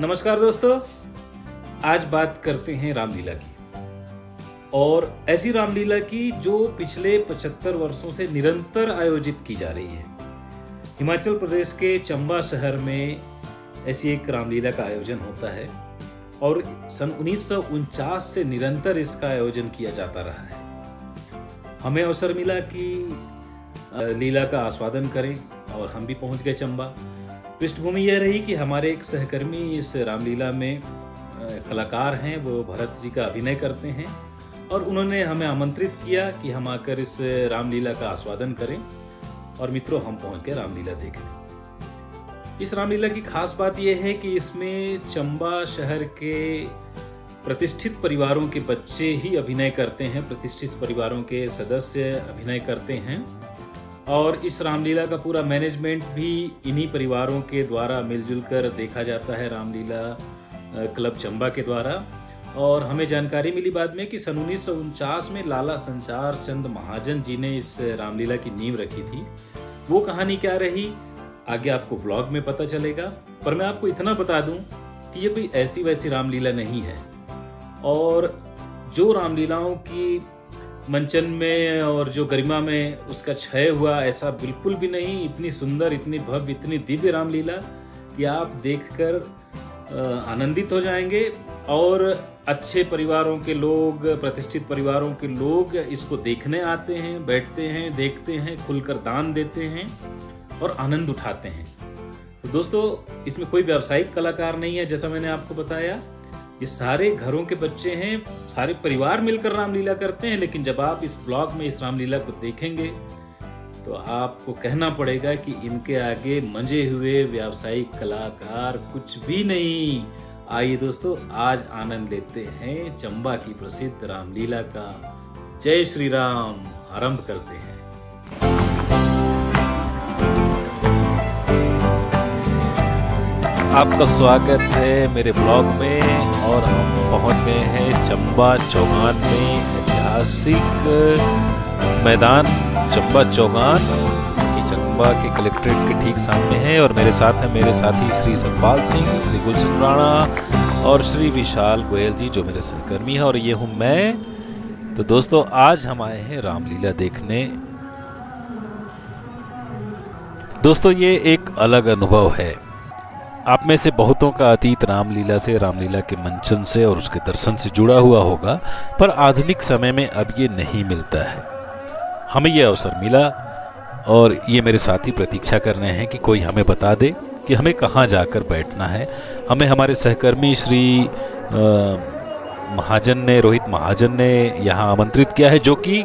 नमस्कार दोस्तों, आज बात करते हैं रामलीला की और ऐसी रामलीला की जो पिछले 75 वर्षों से निरंतर आयोजित की जा रही है। हिमाचल प्रदेश के चंबा शहर में ऐसी एक रामलीला का आयोजन होता है और सन 1949 से निरंतर इसका आयोजन किया जाता रहा है। हमें अवसर मिला कि लीला का आस्वादन करें और हम भी पहुंच गए चंबा। पृष्ठभूमि यह रही कि हमारे एक सहकर्मी इस रामलीला में कलाकार हैं, वो भरत जी का अभिनय करते हैं और उन्होंने हमें आमंत्रित किया कि हम आकर इस रामलीला का आस्वादन करें। और मित्रों, हम पहुंच गए रामलीला देखने। इस रामलीला की खास बात यह है कि इसमें चंबा शहर के प्रतिष्ठित परिवारों के बच्चे ही अभिनय करते हैं, प्रतिष्ठित परिवारों के सदस्य अभिनय करते हैं और इस रामलीला का पूरा मैनेजमेंट भी इन्हीं परिवारों के द्वारा मिलजुल कर देखा जाता है, रामलीला क्लब चंबा के द्वारा। और हमें जानकारी मिली बाद में कि सन 1949 में लाला संचार चंद महाजन जी ने इस रामलीला की नींव रखी थी। वो कहानी क्या रही आगे आपको ब्लॉग में पता चलेगा, पर मैं आपको इतना बता दूं कि ये कोई ऐसी वैसी रामलीला नहीं है और जो रामलीलाओं की मंचन में और जो गरिमा में उसका क्षय हुआ, ऐसा बिल्कुल भी नहीं। इतनी सुंदर, इतनी भव्य, इतनी दिव्य रामलीला कि आप देखकर आनंदित हो जाएंगे और अच्छे परिवारों के लोग, प्रतिष्ठित परिवारों के लोग इसको देखने आते हैं, बैठते हैं, देखते हैं, खुलकर दान देते हैं और आनंद उठाते हैं। तो दोस्तों, इसमें कोई व्यावसायिक कलाकार नहीं है, जैसा मैंने आपको बताया। ये सारे घरों के बच्चे हैं, सारे परिवार मिलकर रामलीला करते हैं। लेकिन जब आप इस ब्लॉग में इस रामलीला को देखेंगे तो आपको कहना पड़ेगा कि इनके आगे मंजे हुए व्यावसायिक कलाकार कुछ भी नहीं। आइए दोस्तों, आज आनंद लेते हैं चंबा की प्रसिद्ध रामलीला का। जय श्री राम। आरंभ करते हैं। आपका स्वागत है मेरे ब्लॉग में और हम पहुंच गए हैं चंबा चौगान में। ऐतिहासिक मैदान चंबा चौगान की चंबा के कलेक्ट्रेट के ठीक सामने है और मेरे साथ हैं मेरे साथी श्री सतपाल सिंह, श्री गुलशन राणा और श्री विशाल गोयल जी, जो मेरे सहकर्मी हैं, और ये हूँ मैं। तो दोस्तों, आज हम आए हैं रामलीला देखने। दोस्तों, ये एक अलग अनुभव है। आप में से बहुतों का अतीत रामलीला से, रामलीला के मंचन से और उसके दर्शन से जुड़ा हुआ होगा, पर आधुनिक समय में अब ये नहीं मिलता है। हमें ये अवसर मिला और ये मेरे साथी प्रतीक्षा कर रहे हैं कि कोई हमें बता दे कि हमें कहाँ जाकर बैठना है। हमें हमारे सहकर्मी श्री रोहित महाजन ने यहाँ आमंत्रित किया है, जो कि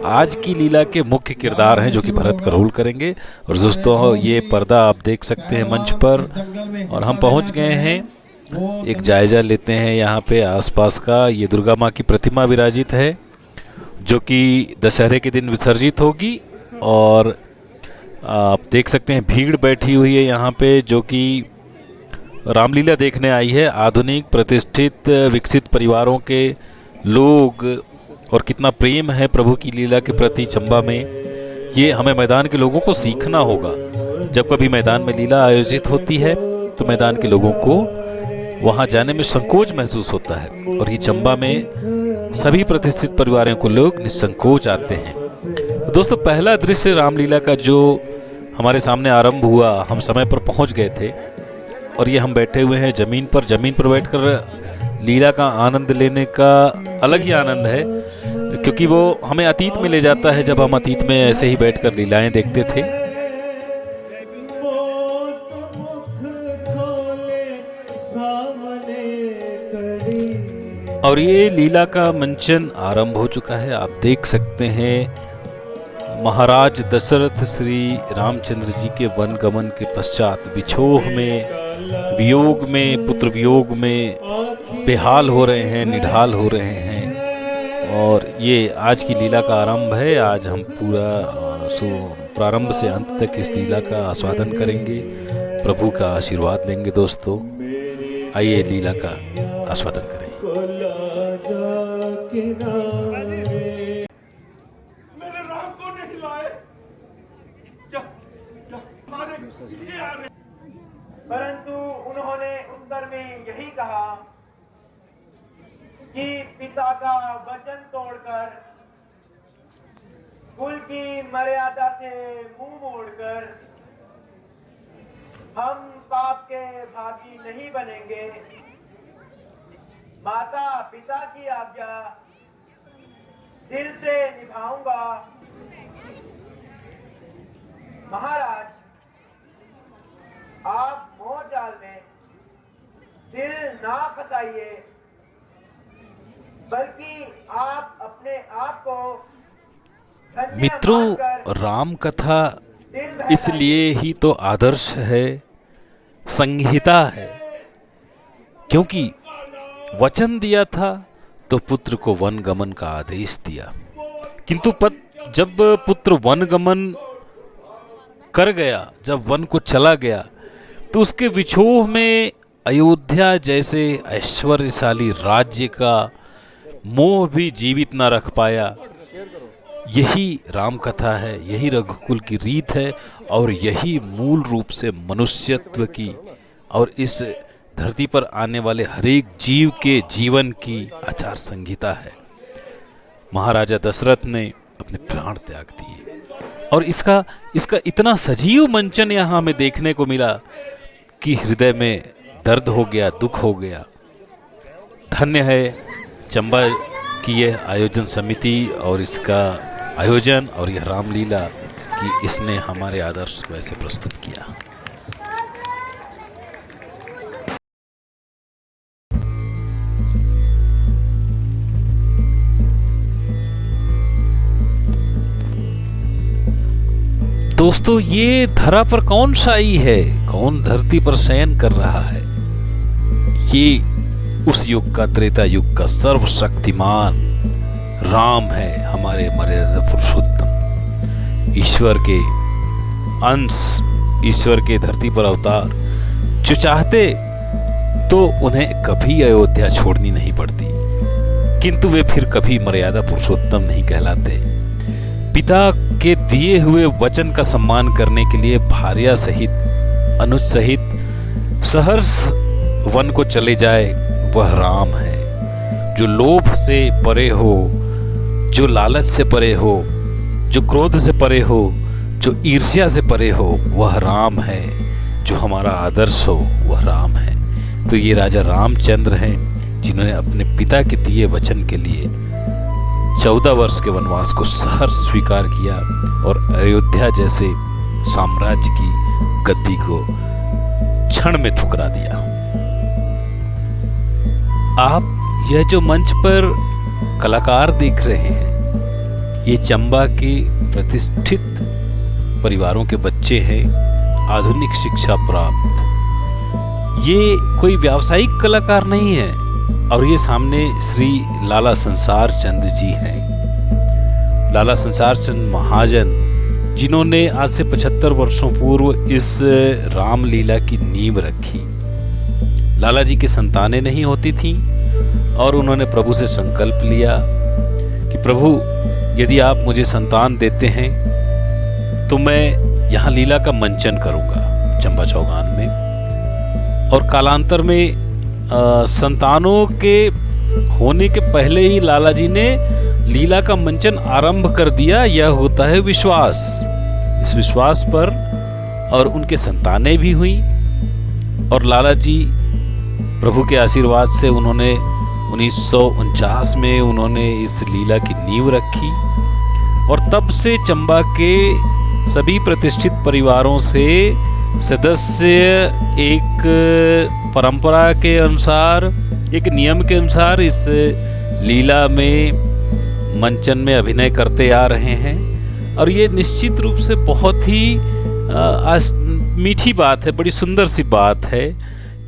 आज की लीला के मुख्य किरदार हैं, जो कि भरत करोल करेंगे। और दोस्तों, ये पर्दा आप देख सकते हैं मंच पर और हम पहुंच गए हैं। एक जायजा लेते हैं यहाँ पे आसपास का। ये दुर्गा माँ की प्रतिमा विराजित है, जो कि दशहरे के दिन विसर्जित होगी। और आप देख सकते हैं भीड़ बैठी हुई है यहाँ पे, जो कि रामलीला देखने आई है। आधुनिक, प्रतिष्ठित, विकसित परिवारों के लोग, और कितना प्रेम है प्रभु की लीला के प्रति चंबा में, ये हमें मैदान के लोगों को सीखना होगा। जब कभी मैदान में लीला आयोजित होती है तो मैदान के लोगों को वहां जाने में संकोच महसूस होता है और ये चंबा में सभी प्रतिष्ठित परिवारों को लोग निसंकोच आते हैं। दोस्तों, पहला दृश्य रामलीला का जो हमारे सामने आरंभ हुआ, हम समय पर पहुंच गए थे और ये हम बैठे हुए हैं जमीन पर बैठकर लीला का आनंद लेने का अलग ही आनंद है, क्योंकि वो हमें अतीत में ले जाता है, जब हम अतीत में ऐसे ही बैठकर लीलाएं देखते थे। और ये लीला का मंचन आरंभ हो चुका है। आप देख सकते हैं महाराज दशरथ श्री रामचंद्र जी के वन गमन के पश्चात विछोह में, वियोग में, पुत्र वियोग में बेहाल हो रहे हैं, निढाल हो रहे हैं। और ये आज की लीला का आरंभ है। आज हम पूरा प्रारंभ से अंत तक इस लीला का आस्वादन करेंगे, प्रभु का आशीर्वाद लेंगे। दोस्तों, आइए लीला का आस्वादन करें। मेरे राम को नहीं लाए, परंतु उन्होंने उत्तर में यही कहा कि पिता का वचन तोड़कर, कुल की मर्यादा से मुंह मोड़कर हम पाप के भागी नहीं बनेंगे। माता पिता की आज्ञा दिल से निभाऊंगा। महाराज, आप मोह जाल में दिल ना फंसाइए, बल्कि आप अपने आप को धन्य मित्रों, मानकर राम कथा दिल बहलाइए। इसलिए ही तो आदर्श है, संहिता है, क्योंकि वचन दिया था तो पुत्र को वनगमन का आदेश दिया, किंतु जब पुत्र वनगमन कर गया, जब वन को चला गया, तो उसके विछोह में अयोध्या जैसे ऐश्वर्यशाली राज्य का मोह भी जीवित न रख पाया। यही राम कथा है, यही रघुकुल की रीत है, और यही मूल रूप से मनुष्यत्व की और इस धरती पर आने वाले हरेक जीव के जीवन की आचार संहिता है। महाराजा दशरथ ने अपने प्राण त्याग दिए, और इसका इतना सजीव मंचन यहाँ हमें देखने को मिला कि हृदय में दर्द हो गया, दुख हो गया। धन्य है चंबा की यह आयोजन समिति और इसका आयोजन और यह रामलीला कि इसने हमारे आदर्श को ऐसे प्रस्तुत किया। दोस्तों, ये धरा पर कौन शायी है, कौन धरती पर शयन कर रहा है? ये उस युग का, त्रेता युग का सर्वशक्तिमान राम है, हमारे मर्यादा पुरुषोत्तम, ईश्वर के अंश, ईश्वर के धरती पर अवतार। जो चाहते तो उन्हें कभी अयोध्या छोड़नी नहीं पड़ती, किंतु वे फिर कभी मर्यादा पुरुषोत्तम नहीं कहलाते। पिता के दिए हुए वचन का सम्मान करने के लिए भार्या सहित, अनुज सहित सहर्ष वन को चले जाए, वह राम है। जो लोभ से परे हो, जो लालच से परे हो, जो क्रोध से परे हो, जो ईर्ष्या से परे हो, वह राम है। जो हमारा आदर्श हो, वह राम है। तो ये राजा रामचंद्र हैं, जिन्होंने अपने पिता के दिए वचन के लिए 14 वर्ष के वनवास को सहर्ष स्वीकार किया और अयोध्या जैसे साम्राज्य की गद्दी को क्षण में ठुकरा दिया। आप यह जो मंच पर कलाकार देख रहे हैं, ये चंबा के प्रतिष्ठित परिवारों के बच्चे हैं, आधुनिक शिक्षा प्राप्त। ये कोई व्यावसायिक कलाकार नहीं है। और ये सामने श्री लाला संसार चंद जी हैं, लाला संसार चंद महाजन, जिन्होंने आज से 75 वर्षों पूर्व इस रामलीला की नींव रखी। लाला जी की संतानें नहीं होती थीं और उन्होंने प्रभु से संकल्प लिया कि प्रभु, यदि आप मुझे संतान देते हैं तो मैं यहाँ लीला का मंचन करूँगा चंबा चौगान में। और कालांतर में संतानों के होने के पहले ही लाला जी ने लीला का मंचन आरंभ कर दिया। यह होता है विश्वास। इस विश्वास पर और उनके संतानें भी हुई, और लाला जी प्रभु के आशीर्वाद से उन्होंने 1949 में उन्होंने इस लीला की नींव रखी। और तब से चंबा के सभी प्रतिष्ठित परिवारों से सदस्य एक परंपरा के अनुसार, एक नियम के अनुसार इस लीला में मंचन में अभिनय करते आ रहे हैं। और ये निश्चित रूप से बहुत ही मीठी बात है, बड़ी सुंदर सी बात है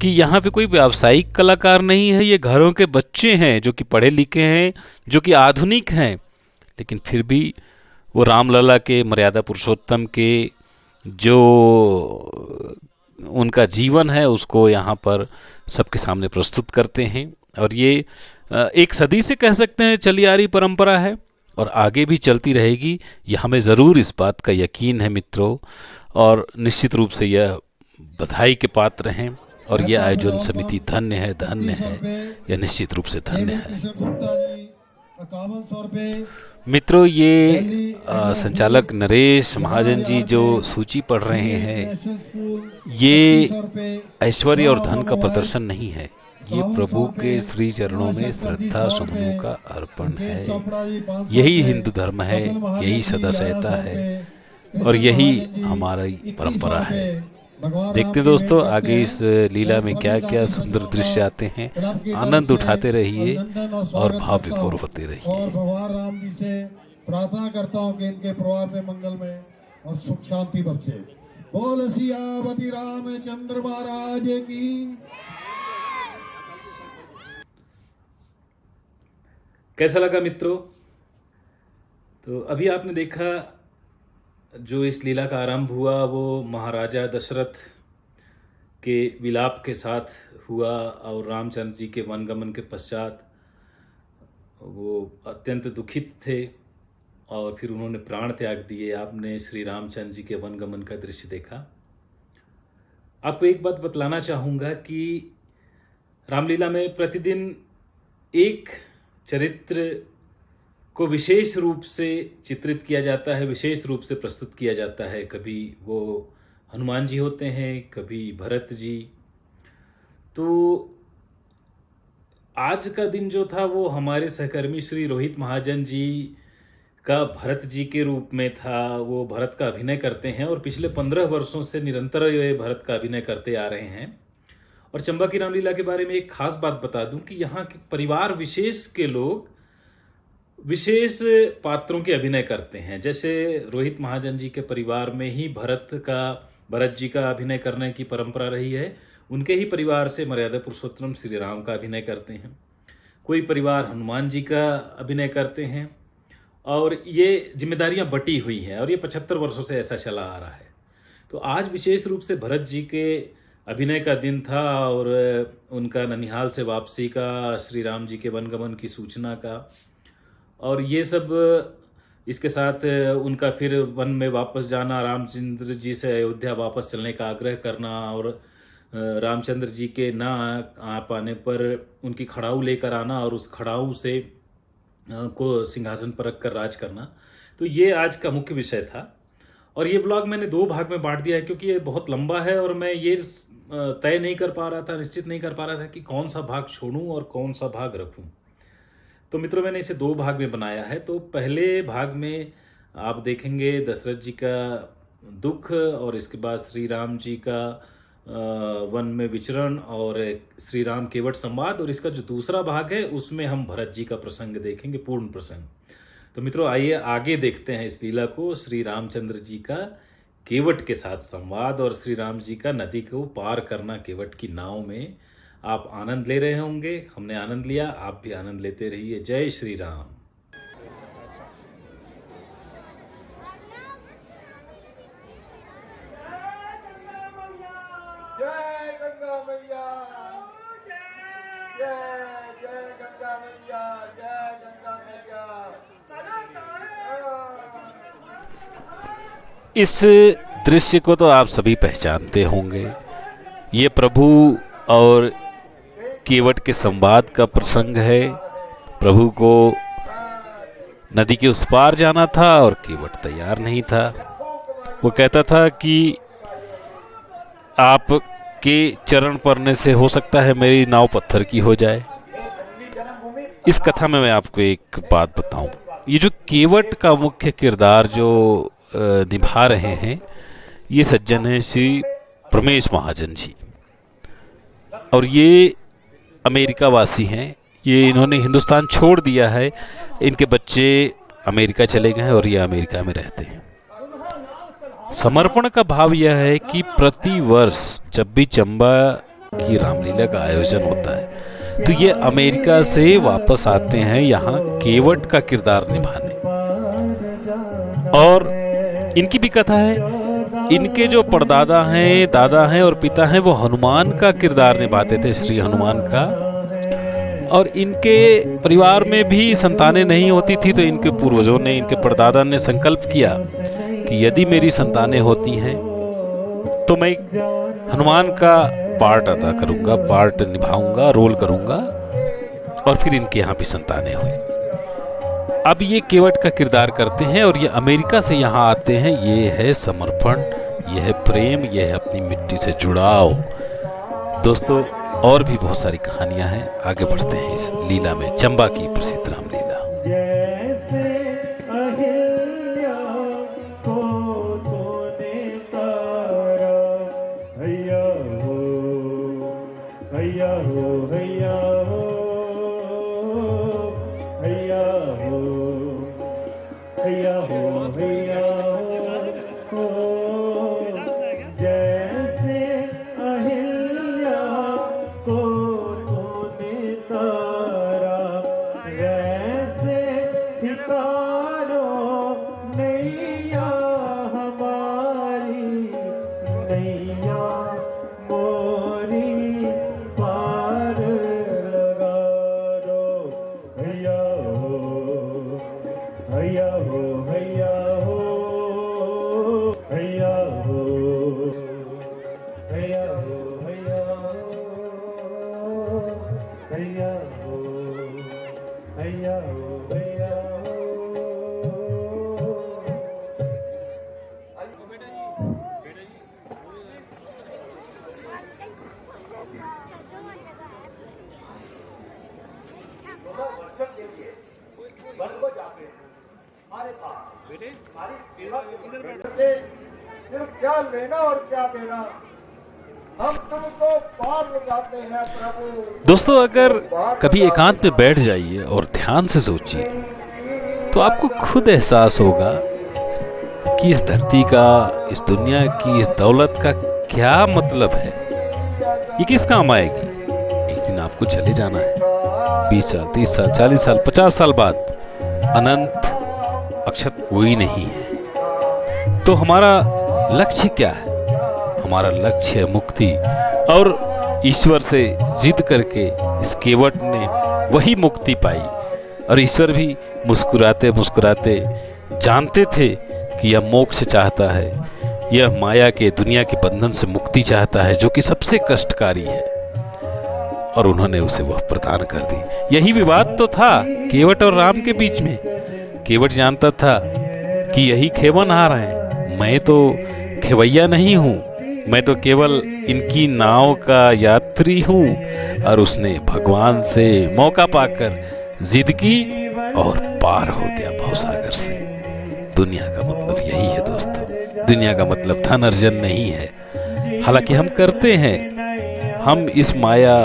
कि यहाँ पे कोई व्यावसायिक कलाकार नहीं है। ये घरों के बच्चे हैं जो कि पढ़े लिखे हैं, जो कि आधुनिक हैं, लेकिन फिर भी वो रामलला के, मर्यादा पुरुषोत्तम के जो उनका जीवन है उसको यहाँ पर सबके सामने प्रस्तुत करते हैं। और ये एक सदी से कह सकते हैं चली आ रही परंपरा है और आगे भी चलती रहेगी। यह हमें ज़रूर इस बात का यकीन है मित्रों, और निश्चित रूप से यह बधाई के पात्र हैं और यह आयोजन समिति धन्य है, यह निश्चित रूप से धन्य है। मित्रों, ये संचालक नरेश महाजन जी जो सूची पढ़ रहे हैं, ये ऐश्वर्य और धन का प्रदर्शन नहीं है, ये प्रभु के श्री चरणों में श्रद्धा सुमनों का अर्पण है। यही हिंदू धर्म है, यही सदाशयता है और यही हमारी परंपरा है। देखते दोस्तों आगे इस लीला में क्या क्या सुंदर दृश्य आते हैं। आनंद उठाते रहिए और भाव विभोर होते रहिए। और भगवान राम जी से प्रार्थना करता हूँ कि इनके परिवार में मंगलमय और सुख शांति बरसे। बोल सियावती रामचंद्र महाराज की। कैसा लगा मित्रों? तो अभी आपने देखा जो इस लीला का आरंभ हुआ वो महाराजा दशरथ के विलाप के साथ हुआ और रामचंद्र जी के वनगमन के पश्चात वो अत्यंत दुखित थे और फिर उन्होंने प्राण त्याग दिए। आपने श्री रामचंद्र जी के वनगमन का दृश्य देखा। आपको एक बात बतलाना चाहूँगा कि रामलीला में प्रतिदिन एक चरित्र को विशेष रूप से चित्रित किया जाता है, विशेष रूप से प्रस्तुत किया जाता है। कभी वो हनुमान जी होते हैं, कभी भरत जी। तो आज का दिन जो था वो हमारे सहकर्मी श्री रोहित महाजन जी का भरत जी के रूप में था। वो भरत का अभिनय करते हैं और पिछले 15 वर्षों से निरंतर ये भरत का अभिनय करते आ रहे हैं। और चंबा की रामलीला के बारे में एक खास बात बता दूं कि यहाँ के परिवार विशेष के लोग विशेष पात्रों के अभिनय करते हैं। जैसे रोहित महाजन जी के परिवार में ही भरत जी का अभिनय करने की परंपरा रही है। उनके ही परिवार से मर्यादा पुरुषोत्तम श्री राम का अभिनय करते हैं। कोई परिवार हनुमान जी का अभिनय करते हैं और ये जिम्मेदारियां बटी हुई हैं और ये 75 वर्षों से ऐसा चला आ रहा है। तो आज विशेष रूप से भरत जी के अभिनय का दिन था और उनका ननिहाल से वापसी का, श्री राम जी के वनगमन की सूचना का और ये सब, इसके साथ उनका फिर वन में वापस जाना, रामचंद्र जी से अयोध्या वापस चलने का आग्रह करना और रामचंद्र जी के ना आ पाने पर उनकी खड़ाऊ लेकर आना और उस खड़ाऊ से को सिंहासन पर रख कर राज करना। तो ये आज का मुख्य विषय था और ये ब्लॉग मैंने 2 भाग में बांट दिया है क्योंकि ये बहुत लंबा है और मैं ये तय नहीं कर पा रहा था, निश्चित नहीं कर पा रहा था कि कौन सा भाग छोड़ूं और कौन सा भाग रखूं। तो मित्रों मैंने इसे 2 भाग में बनाया है। तो पहले भाग में आप देखेंगे दशरथ जी का दुख और इसके बाद श्री राम जी का वन में विचरण और श्री राम केवट संवाद, और इसका जो दूसरा भाग है उसमें हम भरत जी का प्रसंग देखेंगे, पूर्ण प्रसंग। तो मित्रों आइए आगे देखते हैं इस लीला को। श्री रामचंद्र जी का केवट के साथ संवाद और श्री राम जी का नदी को पार करना केवट की नाव में। आप आनंद ले रहे होंगे, हमने आनंद लिया, आप भी आनंद लेते रहिए। जय श्री राम। जय गंगा मैया, जय गंगा मैया, जय गंगा मैया। इस दृश्य को तो आप सभी पहचानते होंगे। ये प्रभु और केवट के संवाद का प्रसंग है। प्रभु को नदी के उस पार जाना था और केवट तैयार नहीं था। वो कहता था कि आपके चरण पड़ने से हो सकता है मेरी नाव पत्थर की हो जाए। इस कथा में मैं आपको एक बात बताऊं, ये जो केवट का मुख्य किरदार जो निभा रहे हैं ये सज्जन हैं श्री प्रमेश महाजन जी, और ये अमेरिका वासी हैं। ये इन्होंने हिंदुस्तान छोड़ दिया है, इनके बच्चे अमेरिका चले गए हैं और ये अमेरिका में रहते हैं। समर्पण का भाव यह है कि प्रति वर्ष जब भी चंबा की रामलीला का आयोजन होता है तो ये अमेरिका से वापस आते हैं यहाँ केवट का किरदार निभाने। और इनकी भी कथा है, इनके जो परदादा हैं, दादा हैं और पिता हैं वो हनुमान का किरदार निभाते थे, श्री हनुमान का। और इनके परिवार में भी संतानें नहीं होती थी तो इनके पूर्वजों ने, इनके परदादा ने संकल्प किया कि यदि मेरी संतानें होती हैं तो मैं हनुमान का पार्ट अदा करूंगा, पार्ट निभाऊंगा, रोल करूंगा। और फिर इनके यहाँ भी संतानें हुई। अब ये केवट का किरदार करते हैं और ये अमेरिका से यहाँ आते हैं। ये है समर्पण, ये है प्रेम, ये है अपनी मिट्टी से जुड़ाव। दोस्तों और भी बहुत सारी कहानियां हैं, आगे बढ़ते हैं इस लीला में, चंबा की प्रसिद्ध रामलीला। जैसे अहिल्या को तूने तारा, हैया हो हैया हो हैया हो हैया हो हैया हो हैया हो। जैसे अहिल्या को तूने तारा, वैसे हिसारो नैया हमारी, नैया मोरी पार लगा दो। हैया हो हैया हो हैया हो हैया हो हैया हो हैया हो हैया हो हैया हो हैया हो। फिर क्या लेना और क्या देना, हम तुमको पार ले जाते हैं प्रभु। दोस्तों अगर कभी एकांत में बैठ जाइए और ध्यान से सोचिए तो आपको खुद एहसास होगा कि इस धरती का, इस दुनिया की, इस दौलत का क्या मतलब है। ये किस काम आएगी? एक दिन आपको चले जाना है। 20 साल, 30 साल, 40 साल, 50 साल बाद अनंत अक्षत कोई नहीं है। तो हमारा लक्ष्य क्या है? हमारा लक्ष्य है मुक्ति। और ईश्वर से जिद करके इस केवट ने वही मुक्ति पाई। और ईश्वर भी मुस्कुराते मुस्कुराते जानते थे कि यह मोक्ष चाहता है, यह माया के, दुनिया के बंधन से मुक्ति चाहता है, जो कि सबसे कष्टकारी है। और उन्होंने उसे वह प्रदान कर दी। यही विवाद तो था केवट और राम के बीच में। केवट जानता था कि यही खेवनहार हैं, मैं तो खेवैया नहीं हूँ, मैं तो केवल इनकी नाव का यात्री हूँ। और उसने भगवान से मौका पाकर जिद की और पार हो गया भवसागर से। दुनिया का मतलब यही है दोस्तों। दुनिया का मतलब धन अर्जन नहीं है। हालांकि हम करते हैं, हम इस माया,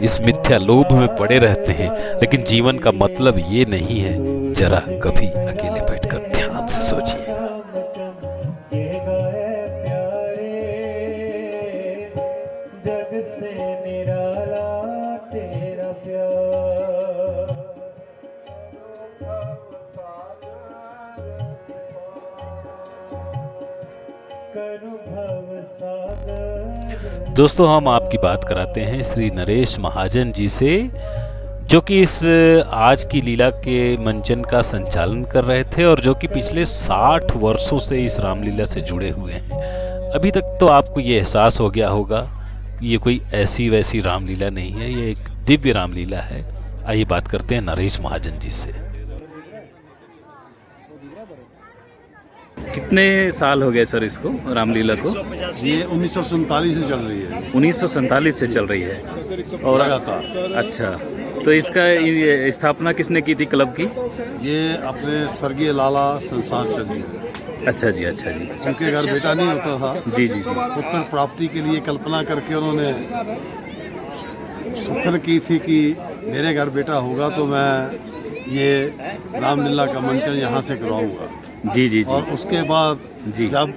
इस मिथ्या लोभ में पड़े रहते हैं, लेकिन जीवन का मतलब ये नहीं है। जरा कभी अकेले बैठकर ध्यान से सोचिए। जग से निराला तेरा प्यार, करो भव सागर। दोस्तों हम आपकी बात कराते हैं श्री नरेश महाजन जी से, जो कि इस आज की लीला के मंचन का संचालन कर रहे थे और जो कि पिछले 60 वर्षों से इस रामलीला से जुड़े हुए हैं। अभी तक तो आपको ये एहसास हो गया होगा ये कोई ऐसी वैसी रामलीला नहीं है, ये एक दिव्य रामलीला है। आइए बात करते हैं नरेश महाजन जी से। कितने साल हो गए सर इसको, रामलीला को? ये 1947 से चल रही है। 1947 से चल रही है। और अच्छा, तो इसका ये स्थापना किसने की थी क्लब की? ये अपने स्वर्गीय लाला संसार चंद जी। अच्छा जी, अच्छा जी। उनके घर बेटा नहीं होता था, जी जी जी। पुत्र प्राप्ति के लिए कल्पना करके उन्होंने सुखन की थी कि मेरे घर बेटा होगा तो मैं ये रामलीला का मंचन यहाँ से करवाऊंगा। जी जी जी। और उसके बाद जी। जब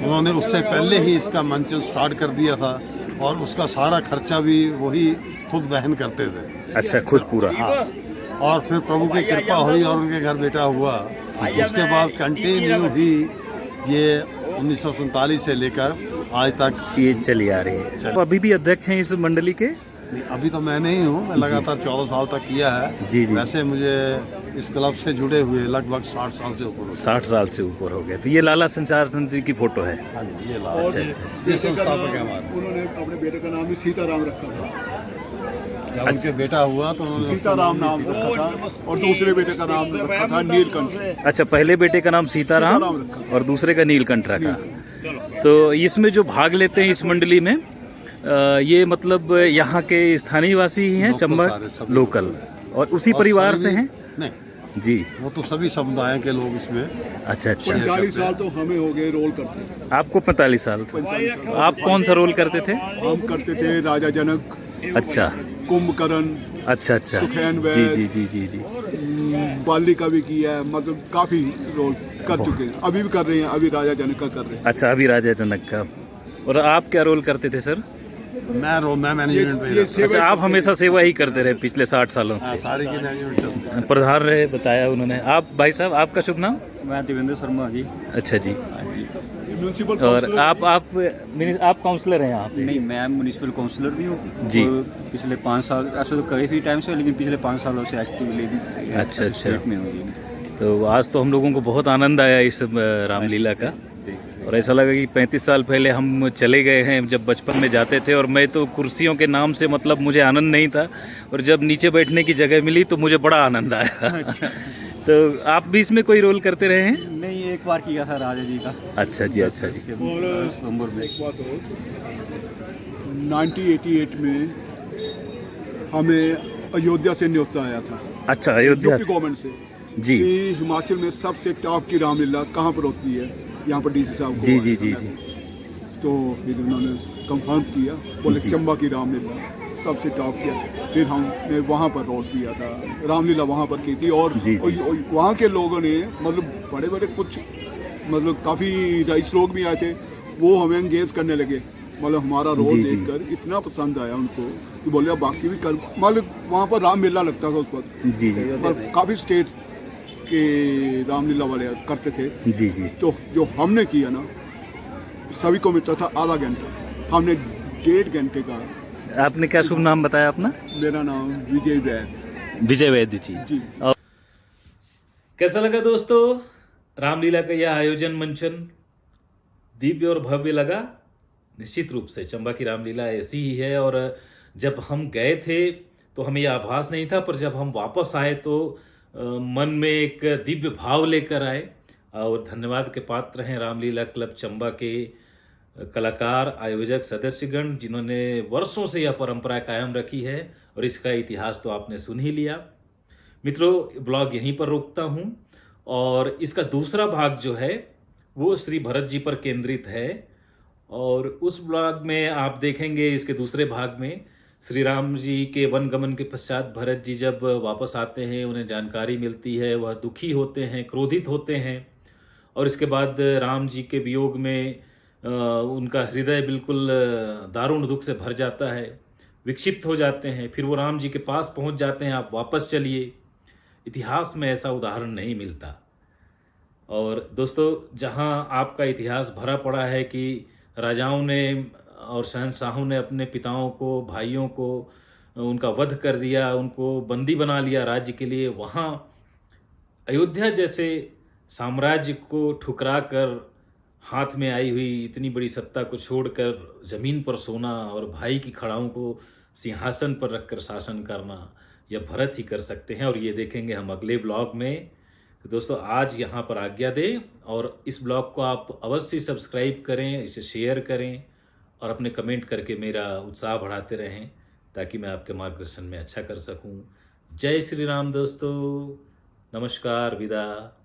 उन्होंने उससे पहले ही इसका मंचन स्टार्ट कर दिया था और उसका सारा खर्चा भी वही खुद वहन करते थे। अच्छा, खुद पूरा? हाँ। और फिर प्रभु की कृपा हुई और उनके घर बेटा हुआ। उसके बाद कंटिन्यू ही ये 1947 से लेकर आज तक ये चली आ रही है। तो अभी भी अध्यक्ष हैं इस मंडली के? अभी तो मैं नहीं हूँ, मैं लगातार 14 साल तक किया है। जी जी। वैसे मुझे इस क्लब से जुड़े हुए लगभग 60 साल से ऊपर हो गए। 60 साल से ऊपर हो गए। तो ये लाला संचार सन जी की फोटो है। हाँ जी, ये लाल ये संस्थापक है हमारे। उन्होंने अपने बेटे का नाम भी सीताराम रखा था। जब उनके बेटा हुआ तो उन्होंने सीताराम नाम रखा था और दूसरे बेटे का नाम रखा था नीलकंठ। अच्छा, पहले बेटे का नाम सीताराम सीताराम रखा और दूसरे का नीलकंठ रखा। तो इसमें जो भाग लेते हैं इस मंडली में ये मतलब यहाँ के स्थानीय वासी ही हैं, लोकल चंबा सारे, सभी लोकल, और उसी और परिवार से सभी- हैं नहीं, जी। वो तो सभी समुदाय के लोग इसमें। अच्छा अच्छा, 45 साल तो हमें हो गए रोल करते। आपको 45 साल था। 45 साल आप कौन सा रोल करते थे? हम करते थे राजा जनक, अच्छा कुंभकर्ण, अच्छा अच्छा, सुखैन जी वैद। जी जी जी जी। बाली का भी किया है, मतलब काफी रोल कर चुके हैं, अभी भी कर रहे हैं, अभी राजा जनक का कर रहे हैं। अच्छा, अभी राजा जनक का। और आप क्या रोल करते थे सर? मैं मैनेजमेंट में ये रहता सेवा- अच्छा, आप हमेशा सेवा ही करते रहे पिछले 60 सालों हूं। हाँ, से। सारी की मैनेजमेंट चलती है। प्रधान रहे, बताया उन्होंने। आप भाई साहब, आपका शुभ नाम? मैं देवेंद्र शर्मा जी। अच्छा जी। म्यूनसिपल और काउंसिलर आप काउंसलर हैं यहाँ पे? नहीं, मैं म्यूनिसिपल काउंसलर भी हूँ जी। और पिछले 5 साल, ऐसे तो काफ़ी टाइम से, लेकिन पिछले 5 सालों से एक्टिवली अच्छा, अच्छा। में हूँ जी। तो आज तो हम लोगों को बहुत आनंद आया इस रामलीला का, और ऐसा लगा कि 35 साल पहले हम चले गए हैं, जब बचपन में जाते थे। और मैं तो कुर्सियों के नाम से मतलब मुझे आनंद नहीं था, और जब नीचे बैठने की जगह मिली तो मुझे बड़ा आनंद आया। तो आप भी इसमें कोई रोल करते रहे हैं? नहीं, एक बार किया था राजा जी का। अच्छा जी, अच्छा जी। नवंबर में। एक बात और, 1988 में हमें अयोध्या से न्योता आया था, अच्छा, अयोध्या यूपी से। गवर्नमेंट से, जी कि हिमाचल में सबसे टॉप की रामलीला कहाँ पर होती है, यहाँ पर डीसी साहब को जी आया जी था जी मैसेज। जी। तो फिर उन्होंने कंफर्म किया, बोले जी। चंबा की रामलीला सबसे टॉप किया। फिर हमने वहाँ पर रोल किया था, रामलीला वहाँ पर की थी। और जी, जी, जी। वहाँ के लोगों ने, मतलब बड़े बड़े कुछ, मतलब काफ़ी रईस लोग भी आए थे, वो हमें एंगेज करने लगे। मतलब हमारा रोल जी, जी। देखकर इतना पसंद आया उनको कि बोले अब बाकी भी कर। मतलब वहाँ पर राम मेला लगता था उस वक्त, जी जी पर काफ़ी स्टेट के रामलीला वाले करते थे। जी जी। तो जो हमने किया ना, सभी को मिलता था आधा घंटा, हमने 1.5 घंटे का। आपने क्या शुभ नाम बताया अपना? मेरा नाम विजय वैद विजय वैद्य जी। जी। और कैसा लगा दोस्तों रामलीला का यह आयोजन मंचन? दिव्य और भव्य लगा? निश्चित रूप से चंबा की रामलीला ऐसी ही है। और जब हम गए थे तो हमें यह आभास नहीं था, पर जब हम वापस आए तो मन में एक दिव्य भाव लेकर आए। और धन्यवाद के पात्र हैं रामलीला क्लब चंबा के कलाकार, आयोजक, सदस्यगण, जिन्होंने वर्षों से यह परंपरा कायम रखी है। और इसका इतिहास तो आपने सुन ही लिया। मित्रों, ब्लॉग यहीं पर रोकता हूं, और इसका दूसरा भाग जो है वो श्री भरत जी पर केंद्रित है। और उस ब्लॉग में आप देखेंगे, इसके दूसरे भाग में श्री राम जी के वनगमन के पश्चात भरत जी जब वापस आते हैं, उन्हें जानकारी मिलती है, वह दुखी होते हैं, क्रोधित होते हैं। और इसके बाद राम जी के वियोग में उनका हृदय बिल्कुल दारुण दुख से भर जाता है, विक्षिप्त हो जाते हैं। फिर वो राम जी के पास पहुंच जाते हैं, आप वापस चलिए। इतिहास में ऐसा उदाहरण नहीं मिलता। और दोस्तों, जहां आपका इतिहास भरा पड़ा है कि राजाओं ने और शहंशाहों ने अपने पिताओं को, भाइयों को उनका वध कर दिया, उनको बंदी बना लिया राज्य के लिए, वहाँ अयोध्या जैसे साम्राज्य को ठुकरा कर हाथ में आई हुई इतनी बड़ी सत्ता को छोड़कर जमीन पर सोना और भाई की खड़ाओं को सिंहासन पर रखकर शासन करना, यह भरत ही कर सकते हैं। और ये देखेंगे हम अगले ब्लॉग में। तो दोस्तों, आज यहाँ पर आज्ञा दें, और इस ब्लॉग को आप अवश्य सब्सक्राइब करें, इसे शेयर करें, और अपने कमेंट करके मेरा उत्साह बढ़ाते रहें, ताकि मैं आपके मार्गदर्शन में अच्छा कर सकूं। जय श्री राम दोस्तों, नमस्कार, विदा।